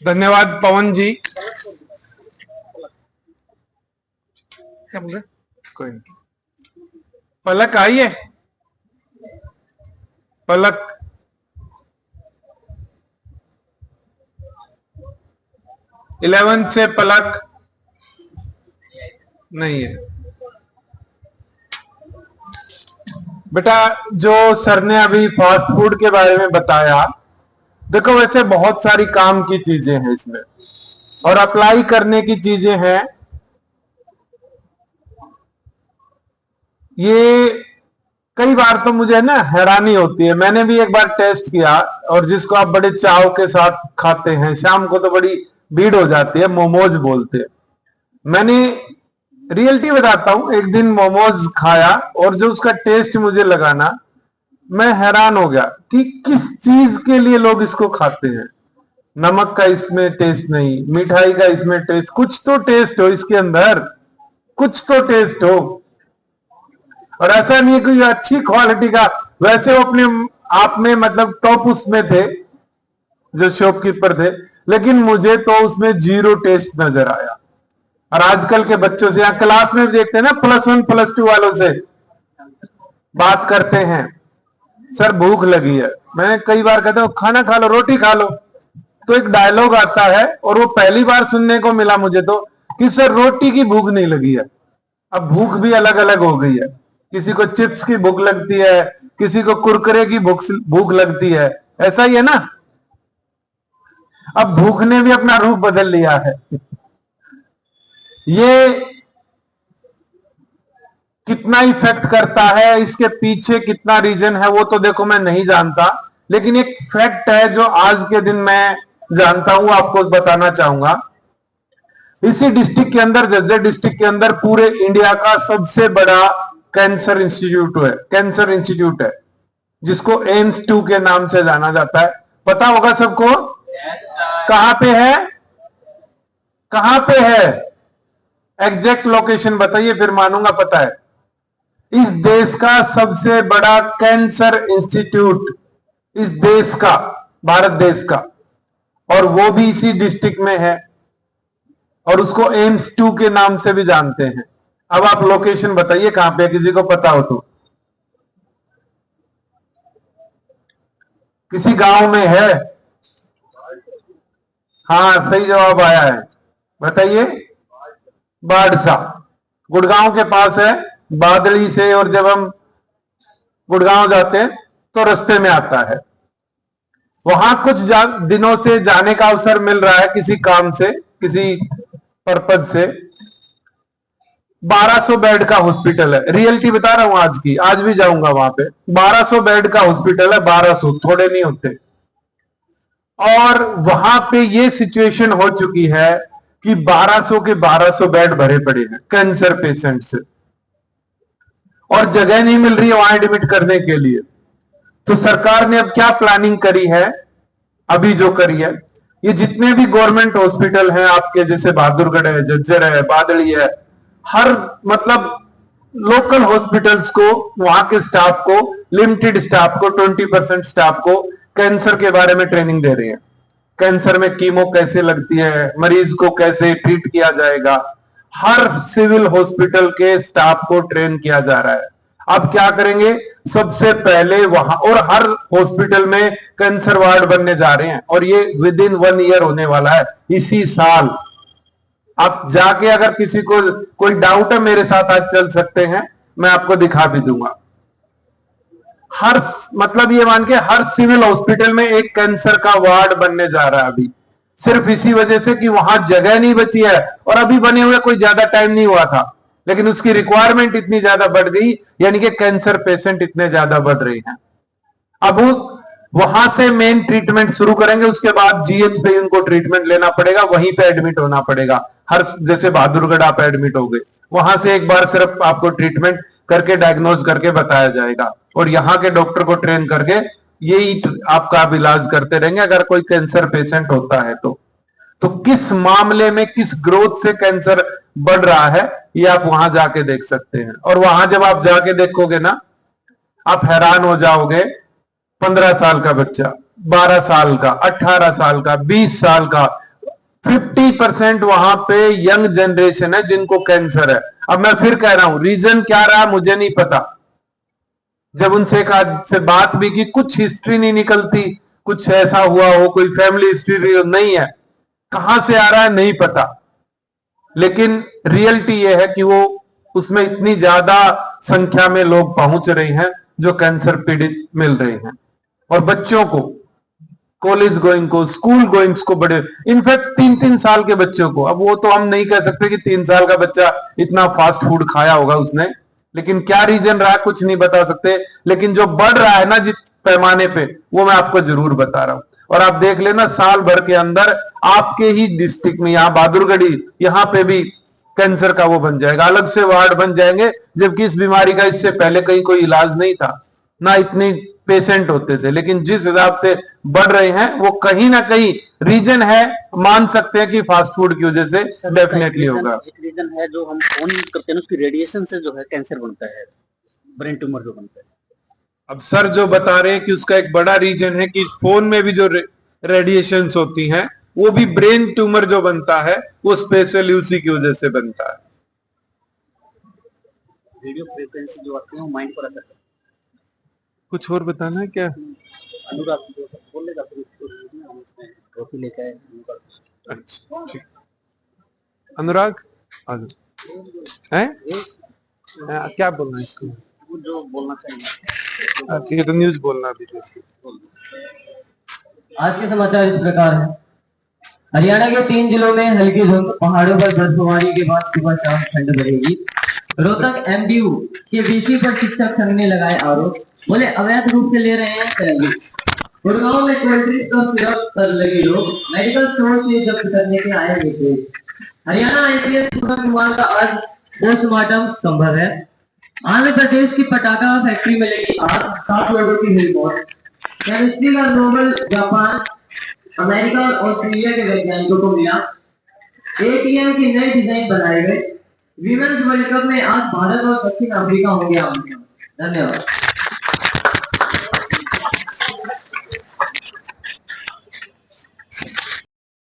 धन्यवाद पवन जी। क्या बोल रहे? कोई नहीं। पलक आई है? पलक 11 से पलक नहीं है। बेटा जो सर ने अभी फास्ट फूड के बारे में बताया, देखो वैसे बहुत सारी काम की चीजें हैं इसमें और अप्लाई करने की चीजें हैं। ये कई बार तो मुझे ना हैरानी होती है। मैंने भी एक बार टेस्ट किया और जिसको आप बड़े चाव के साथ खाते हैं, शाम को तो बड़ी भीड़ हो जाती है, मोमोज बोलते हैं। मैंने रियलिटी बताता हूं, एक दिन मोमोज खाया और जो उसका टेस्ट मुझे लगा ना, मैं हैरान हो गया कि किस चीज के लिए लोग इसको खाते हैं। नमक का इसमें टेस्ट नहीं, मिठाई का इसमें टेस्ट, कुछ तो टेस्ट हो इसके अंदर, कुछ तो टेस्ट हो। और ऐसा नहीं है कि अच्छी क्वालिटी का, वैसे वो अपने आप में मतलब टॉप उसमें थे जो शॉपकीपर थे, लेकिन मुझे तो उसमें जीरो टेस्ट नजर आया। और आजकल के बच्चों से, यहाँ क्लास में देखते हैं ना, +1 +2 वालों से बात करते हैं, सर भूख लगी है। मैं कई बार कहता हूं खाना खा लो, रोटी खा लो, तो एक डायलॉग आता है और वो पहली बार सुनने को मिला मुझे तो, कि सर रोटी की भूख नहीं लगी है। अब भूख भी अलग अलग हो गई है, किसी को चिप्स की भूख लगती है, किसी को कुरकुरे की भूख लगती है, ऐसा ही है ना। अब भूख ने भी अपना रूप बदल लिया है। ये कितना इफेक्ट करता है, इसके पीछे कितना रीजन है, वो तो देखो मैं नहीं जानता, लेकिन एक फैक्ट है जो आज के दिन मैं जानता हूं, आपको बताना चाहूंगा। इसी डिस्ट्रिक्ट के अंदर, जज्जर डिस्ट्रिक्ट के अंदर, पूरे इंडिया का सबसे बड़ा कैंसर इंस्टीट्यूट है, जिसको एम्स 2 के नाम से जाना जाता है। पता होगा सबको? कहां पे है? कहां पे है? एग्जैक्ट लोकेशन बताइए, फिर मानूंगा पता है। इस देश का सबसे बड़ा कैंसर इंस्टीट्यूट, इस देश का, भारत देश का, और वो भी इसी डिस्ट्रिक्ट में है, और उसको एम्स 2 के नाम से भी जानते हैं। अब आप लोकेशन बताइए कहां पे, किसी को पता हो तो। किसी गांव में है? हाँ सही जवाब आया है, बताइए। बाड़सा, गुड़गांव के पास है, बादली से, और जब हम गुड़गांव जाते हैं तो रास्ते में आता है। वहां कुछ दिनों से जाने का अवसर मिल रहा है, किसी काम से, किसी पर्पज से। 1200 बेड का हॉस्पिटल है, रियलिटी बता रहा हूं आज की, आज भी जाऊंगा वहां पे। 1200 बेड का हॉस्पिटल है, 1200, थोड़े नहीं होते। और वहां पे ये सिचुएशन हो चुकी है कि 1200 के 1200 बेड भरे पड़े हैं कैंसर पेशेंट से, और जगह नहीं मिल रही है वहां एडमिट करने के लिए। तो सरकार ने अब क्या प्लानिंग करी है, अभी जो करी है, ये जितने भी गवर्नमेंट हॉस्पिटल हैं आपके, जैसे बहादुरगढ़ है, झज्जर है, बादली है, हर मतलब लोकल हॉस्पिटल्स को, वहां के स्टाफ को, लिमिटेड स्टाफ को, 20% स्टाफ को कैंसर के बारे में ट्रेनिंग दे रही है। कैंसर में कीमो कैसे लगती है, मरीज को कैसे ट्रीट किया जाएगा, हर सिविल हॉस्पिटल के स्टाफ को ट्रेन किया जा रहा है। अब क्या करेंगे, सबसे पहले वहां, और हर हॉस्पिटल में कैंसर वार्ड बनने जा रहे हैं, और ये विद इन 1 ईयर होने वाला है, इसी साल। आप जाके अगर किसी को कोई डाउट है, मेरे साथ आज चल सकते हैं, मैं आपको दिखा भी दूंगा। हर मतलब ये मान के हर सिविल हॉस्पिटल में एक कैंसर का वार्ड बनने जा रहा है अभी, सिर्फ इसी वजह से कि वहां जगह नहीं बची है। और अभी बने हुए कोई ज्यादा टाइम नहीं हुआ था, लेकिन उसकी रिक्वायरमेंट इतनी ज्यादा बढ़ गई, यानी कि कैंसर पेशेंट इतने ज्यादा बढ़ रहे हैं। अब वहां से मेन ट्रीटमेंट शुरू करेंगे, उसके बाद जीएच पे उनको ट्रीटमेंट लेना पड़ेगा, वहीं पे एडमिट होना पड़ेगा। हर, जैसे बहादुरगढ़ आप एडमिट हो गए, वहां से एक बार सिर्फ आपको ट्रीटमेंट करके डायग्नोज करके बताया जाएगा, और यहाँ के डॉक्टर को ट्रेन करके यही आपका आप इलाज करते रहेंगे अगर कोई कैंसर पेशेंट होता है तो किस मामले में, किस ग्रोथ से कैंसर बढ़ रहा है, ये आप वहां जाके देख सकते हैं। और वहां जब आप जाके देखोगे ना, आप हैरान हो जाओगे। 15 साल का बच्चा, 12 साल का, 18 साल का, 20 साल का, 80% वहां पे यंग जनरेशन है जिनको कैंसर है। अब मैं फिर कह रहा हूं, रीजन क्या रहा मुझे नहीं पता। जब उनसे एक आध से बात भी की, कुछ हिस्ट्री नहीं निकलती, कुछ ऐसा हुआ हो, कोई फैमिली हिस्ट्री नहीं है, कहां से आ रहा है नहीं पता। लेकिन रियलिटी यह है कि वो उसमें इतनी ज्यादा संख्या में लोग पहुंच रहे हैं जो कैंसर पीड़ित मिल रहे हैं। और बच्चों को, कॉलेज गोइंग को, स्कूल गोइंग्स को, बड़े, इनफैक्ट 3-3 साल के बच्चों को। अब वो तो हम नहीं कह सकते कि 3 साल का बच्चा इतना फास्ट फूड खाया होगा उसने, लेकिन क्या रीजन रहा कुछ नहीं बता सकते। लेकिन जो बढ़ रहा है ना जिस पैमाने पे, वो मैं आपको जरूर बता रहा हूं। और आप देख लेना साल भर के अंदर आपके ही डिस्ट्रिक्ट में, यहां बहादुरगढ़ी, यहां पे भी कैंसर का वो बन जाएगा, अलग से वार्ड बन जाएंगे, जबकि इस बीमारी का इससे पहले कहीं कोई इलाज नहीं था, ना इतनी पेशेंट होते थे। लेकिन जिस हिसाब से बढ़ रहे हैं वो कहीं ना कहीं रीजन है, मान सकते हैं कि फास्ट फूड की वजह से डेफिनेटली होगा। एक रीजन है जो हम फोन यूज करते हैं, उसकी रेडिएशन से जो है कैंसर बनता है, ब्रेन ट्यूमर जो बनता है। अब सर जो बता रहे हैं कि उसका एक बड़ा रीजन है कि फोन में भी जो रेडिएशंस होती हैं, वो भी ब्रेन ट्यूमर जो बनता है वो स्पेशली उसी की वजह से बनता है। रेडियो फ्रीक्वेंसी जो आती है वो माइंड पर असर करती है। कुछ और बताना है क्या? अनुराग जो सब बोलेगा फिर उसको ट्रॉफी लेके आए। अच्छा ठीक। अनुराग है क्या बोलना है इसको? वो जो बोलना चाहिए। ठीक है, तो न्यूज बोलना भी तो। आज के समाचार इस प्रकार है। हरियाणा के 3 जिलों में हल्की धुंध, पहाड़ों पर बर्फबारी के बाद सुबह शाम ठंड बढ़ेगी। रोहतक एमडीयू के वीसी पर शिक्षक संघ ने लगाए आरोप, बोले अवैध रूप से ले रहे हैं सैलरी। गुड़गांव में कोल्ड ड्रिंक और सिरप पर लगे लोग मेडिकल स्टोर से जब्त करने के आए थे। हरियाणा आईपीएस पूनम कुमार का आज पोस्टमार्टम संभव है। आंध्र प्रदेश की पटाखा फैक्ट्री में लगी आग, 7 लोगों की हुई मौत। केमिस्ट्री का नोबेल जापान, अमेरिका और ऑस्ट्रेलिया के वैज्ञानिकों को मिला। एटीएम की नई डिजाइन बनाए गए। विमेंस वर्ल्ड कप में आज भारत और दक्षिण अफ्रीका होंगे आमने। धन्यवाद।